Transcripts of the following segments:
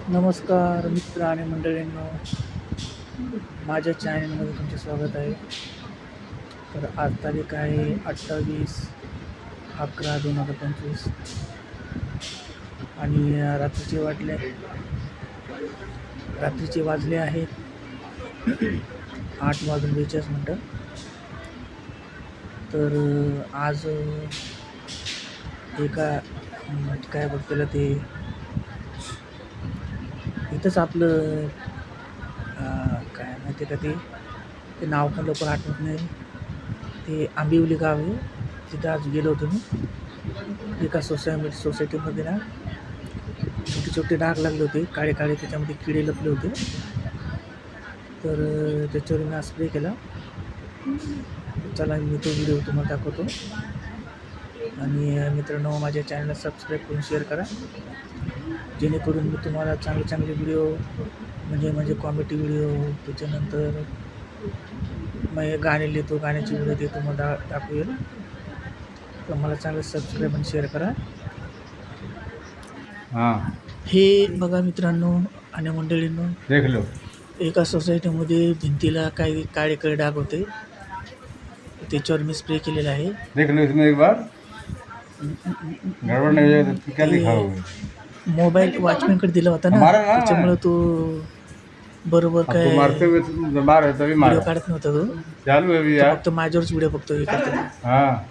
नमस्कार मित्र आणि मंडळींनो, माझ्या चॅनलमध्ये तुमचे स्वागत आहे. तर आज तारीख आहे 28/11/2025 आणि रात्रीचे वाजले आहेत 8:42. तर आज एका काय बघताना ते इथंच आपलं काय माहिती का ते नाव पण लवकर आठवत नाही. ते आंबिवली गाव आहे. तिथं आज गेलो होतो मी. एका सोसायटीमध्ये ना छोटे छोटे डाग लागले होते, काळे काळे, त्याच्यामध्ये किडे लपले होते. तर त्याच्यावर मी स्प्रे केला. चला मी तो व्हिडिओ तुम्हाला दाखवतो. आणि मित्रांनो, माझ्या चॅनलला सबस्क्राईब करून शेअर करा, जेणेकरून मी तुम्हाला चांगले चांगले व्हिडिओ म्हणजे कॉमेडी व्हिडिओ, त्याच्यानंतर मग गाणे लिहितो, गाण्याचे व्हिडिओ ते तुम्हाला दाखवेल. तर मला चांगलं सबस्क्राईब आणि शेअर करा. हे बघा मित्रांनो आणि मंडळींनो, देख लो. एका सोसायटीमध्ये भिंतीला काही काळे काळे डाग होते. त्याच्यावर मी स्प्रे केलेला आहे. देख लो इसमें एक बार गड़बड़ नहीं हो जाए तो क्या लिखा हुआ है? मोबाईल वॉचमॅनकडे दिला होता ना, हमारा ना त्याच्यामुळे तो बरोबर अब काय तो मारते हुए तो मार है तभी व्हिडिओ मारा. काढत नव्हता तो. चालू है अभी तो यार. फक्त माझ्यावरच व्हिडिओ बघतो हे करतो. हाँ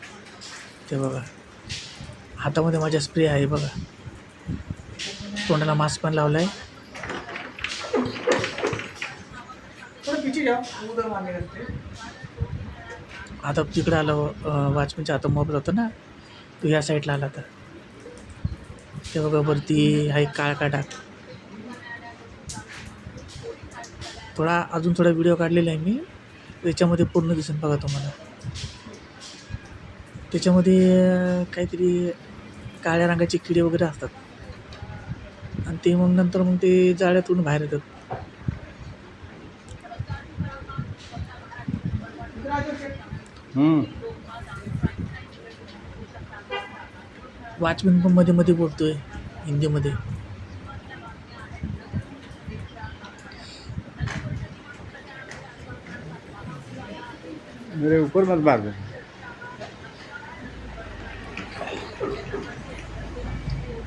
ते बघा, हातामध्ये माझ्या स्प्रे आहे बघा. तोंडाला मास्क पण लावलाय. आता तिकडे आलं वॉचमॅनच्या हातात मोबाईल होता ना, तो या साईडला आला. तर ते बघा वरती आहे काळा डाग. अजून थोडा व्हिडिओ काढलेला आहे मी, त्याच्यामध्ये पूर्ण दिसेल बघा तुम्हाला. त्याच्यामध्ये काहीतरी काळ्या रंगाचे किडे वगैरे असतात, आणि ते मग नंतर ते जाळ्यातून बाहेर येतात. वॉचमॅन पण मध्ये मध्ये बोलतोय हिंदीमध्ये. मेरे ऊपर मत मार दे.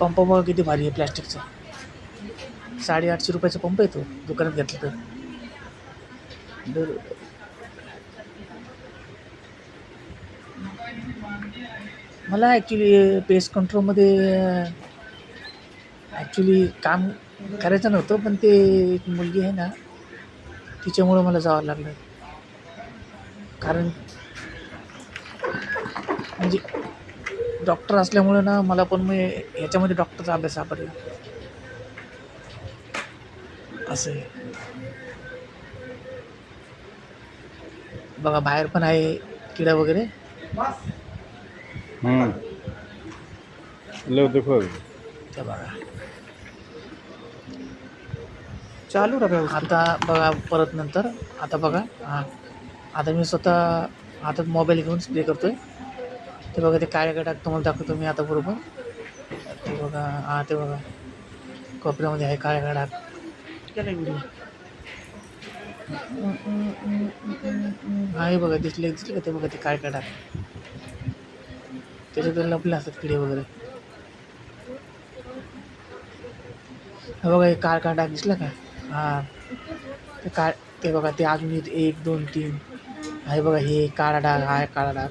पंप बघा किती भारी आहे, प्लॅस्टिकचा. 850 रुपयाचा पंप येतो दुकानात घेतला तर. मला ॲक्च्युली पेस्ट कंट्रोलमध्ये काम करायचं नव्हतं, पण ते एक मुलगी आहे ना, तिच्यामुळं मला जावं लागलं. कारण म्हणजे डॉक्टर असल्यामुळं ना, मला पण मी ह्याच्यामध्ये डॉक्टरचा अभ्यास सापडला असं आहे. बघा बाहेर पण आहे किडा वगैरे. लो देखो. ते बघा चालू राहा. आता बघा परत नंतर. आता बघा, हां, आता मी स्वतः हातात मोबाईल घेऊन स्प्रे करतोय. ते बघा, ते काळ्या डाग तुम्हाला दाखवतो मी आता बरोबर. ते बघा, हां, ते बघा कोपऱ्यामध्ये आहे काळ्या डाग. केला व्हिडिओ आहे बघा, दिसले का ते बघा, ते काळ्या डाग त्याच्यात लपले असतात किडे वगैरे. हे बघा, हे काळा डाग दिसला का? हां, ते बघा, ते अजून 1 2 3 आहे बघा. हे काळा डाग, हा काळा डाग,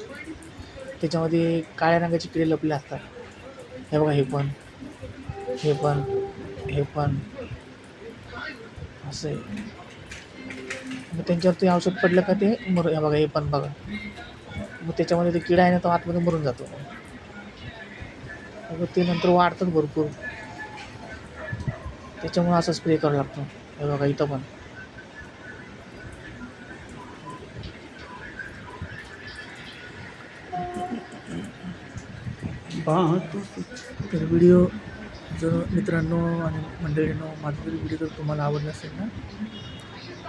त्याच्यामध्ये काळ्या रंगाचे किडे लपले असतात. हे बघा, हे पण असं आहे. मग त्यांच्यावरती औषध पडलं का ते हे बघा, हे पण बघा, मग त्याच्यामध्ये ते किडा आहे ना, तो आतमध्ये मरून जातो. मग ते नंतर वाढतात भरपूर, त्याच्यामुळे असं स्प्रे करावं लागतो. हे बघा, इथं पण तर व्हिडिओ जर मित्रांनो आणि मंडळींनो, माझा जर व्हिडिओ जर तुम्हाला आवडला असेल ना,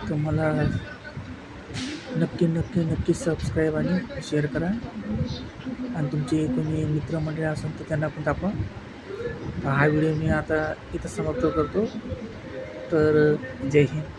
तर मला नक्की सबस्क्राईब आणि शेअर करा. आणि तुमचे कोणी मित्रमंडळी असेल तर त्यांना पण दाखवा. हा व्हिडिओ मी आता इथं समाप्त करतो. तर जय हिंद.